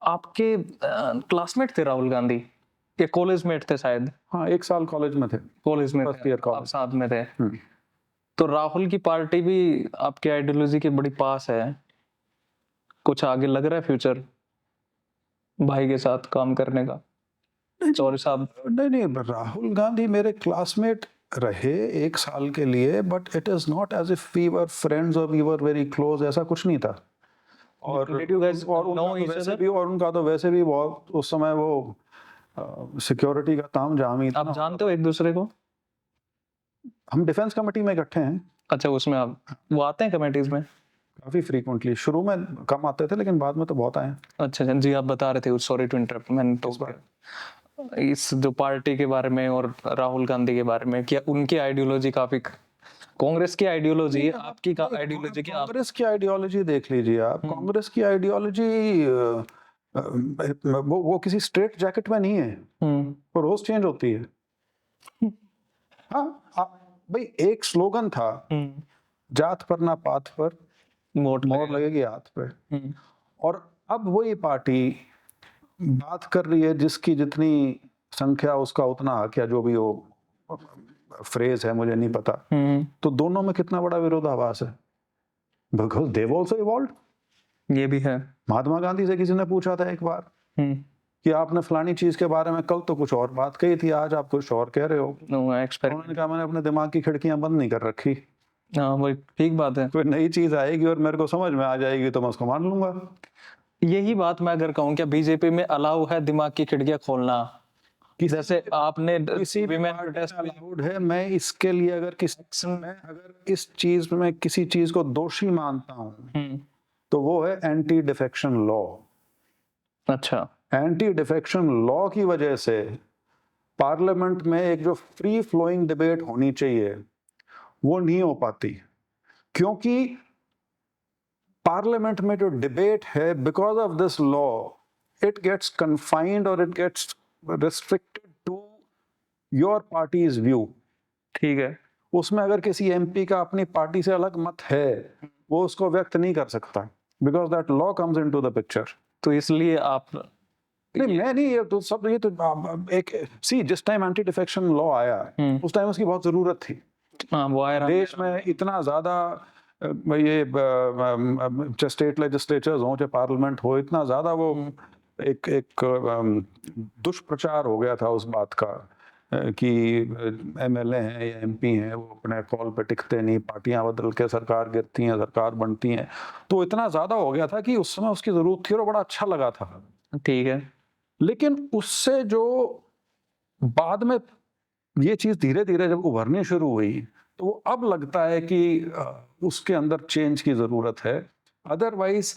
आपके क्लासमेट थे राहुल गांधी या कॉलेज मेट थे शायद? हाँ, 1 साल कॉलेज में थे, कॉलेज में फर्स्ट थे, ईयर आप कॉलेज। साथ में थे। तो राहुल की पार्टी भी आपके आइडियोलॉजी के बड़ी पास है। कुछ आगे लग रहा है फ्यूचर भाई के साथ काम करने का? चौधरी साहब नहीं, राहुल गांधी मेरे क्लासमेट रहे 1 साल के लिए, but it is not as if we were friends और वी वर वेरी क्लोज, ऐसा कुछ नहीं था। और Did you guys और know उनका तो each वैसे other? भी और उनका तो वैसे भी बहुत उस समय वो सिक्योरिटी का तामझाम ही था आप ना। जानते हो एक दूसरे को? हम डिफेंस कमेटी में इकट्ठे हैं अच्छा, उसमें आप वो आते हैं कमेटीज में? काफी फ्रीक्वेंटली। शुरू में कम आते थे लेकिन बाद में तो बहुत आए हैं। अच्छा जी, आप बता रहे थे, सॉरी टू इंटरप्ट, मैंने तो इस जो पार्टी के बारे में और राहुल गांधी के बारे में, क्या उनकी आइडियोलॉजी काफी कांग्रेस की आइडियोलॉजी है, आपकी आइडियोलॉजी क्या? कांग्रेस की आइडियोलॉजी देख लीजिए आप। कांग्रेस की आइडियोलॉजी वो किसी स्ट्रेट जैकेट में नहीं है, वो रोज चेंज होती है। हाँ, भाई एक स्लोगन था, जात पर ना पात पर मोहर लगेगी हाथ पे। और अब वही पार्टी बात कर रही है जिसकी जितनी संख्या उसका उतना हक, या जो भी वो फ्रेज है मुझे नहीं पता। तो दोनों में कितना बड़ा विरोधाभास है, बिकॉज देव आल्सो इवॉल्व्ड। ये भी है। महात्मा गांधी से किसी ने पूछा था एक बार कि आपने फलानी चीज के बारे में कल तो कुछ और बात कही थी, आज आप कुछ और कह रहे हो। उन्होंने कहा मैंने अपने दिमाग की खिड़कियां बंद नहीं कर रखी। हाँ, वही ठीक बात है। कोई नई चीज आएगी और मेरे को समझ में आ जाएगी तो मैं उसको मान लूंगा। यही बात मैं अगर कहूँ, क्या बीजेपी में अलाउ है दिमाग की खिड़कियां खोलना? जैसे आपने किसी विमेन प्रोटेस्ट अलाउड है। मैं इसके लिए अगर इस चीज में किसी चीज को दोषी मानता हूँ तो वो है एंटी डिफेक्शन लॉ। अच्छा, एंटी डिफेक्शन लॉ की वजह से पार्लियामेंट में एक जो फ्री फ्लोइंग डिबेट होनी चाहिए वो नहीं हो पाती, क्योंकि पार्लियामेंट में जो डिबेट है, because of this law it gets confined और it gets restricted to your party's view. ठीक है। उसमें अगर किसी एमपी का अपनी पार्टी से अलग मत है, वो उसको व्यक्त नहीं कर सकता, because that law comes into the picture. तो इसलिए आप नहीं, मैं नहीं, ये तो सब, ये तो एक सी जिस टाइम एंटी डिफेक्शन लॉ आया उस टाइम उसकी बहुत जरूरत थी। वो आया देश में इतना ज्यादा ये स्टेट लेजिस्लेचर्स हो चाहे पार्लियामेंट हो, इतना ज्यादा वो एक दुष्प्रचार हो गया था उस बात का कि एमएलए हैं या एमपी हैं वो अपने कॉल पे टिकते नहीं, पार्टियां बदल के सरकार गिरती हैं, सरकार बनती हैं। तो इतना ज्यादा हो गया था कि उस समय उसकी जरूरत थी और बड़ा अच्छा लगा था। ठीक है। लेकिन उससे जो बाद में ये चीज धीरे धीरे जब उभरनी शुरू हुई तो वो अब लगता है कि उसके अंदर चेंज की जरूरत है। अदरवाइज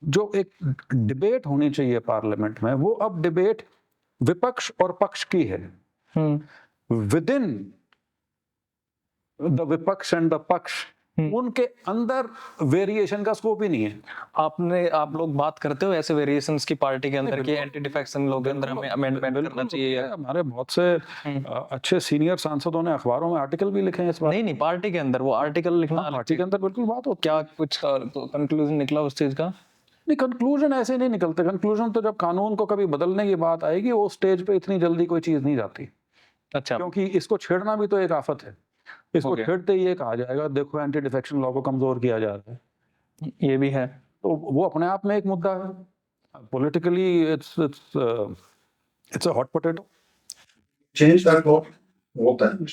जो एक डिबेट होनी चाहिए पार्लियामेंट में, वो अब डिबेट विपक्ष और पक्ष की है। विद इन द विपक्ष एंड द पक्ष, उनके अंदर वेरिएशन का स्कोप ही नहीं है। आप लोग बात करते हो ऐसे वेरिएशंस की पार्टी के अंदर कि एंटी डिफेक्शन लोग के अंदर हमें अमेंडमेंट करना चाहिए? हमारे बहुत से अच्छे सीनियर सांसदों ने अखबारों में आर्टिकल भी लिखे हैं इस बात। नहीं, पार्टी के अंदर वो आर्टिकल लिखना, पार्टी के अंदर बिल्कुल बात होती। क्या कुछ कंक्लूजन निकला उस चीज का? नहीं, कंक्लूजन ऐसे नहीं निकलते। कंक्लूजन तो जब कानून को कभी बदलने की बात आएगी, वो स्टेज पे इतनी जल्दी कोई चीज नहीं जाती। अच्छा, क्योंकि इसको छेड़ना भी तो एक आफत है। इसको छेड़ते ही ये कहा जाएगा देखो एंटी डिफेक्शन लॉ को कमजोर किया जा रहा है। ये भी है। तो वो अपने आप में एक मुद्दा है। Politically it's a hot potato. Change that law होता है।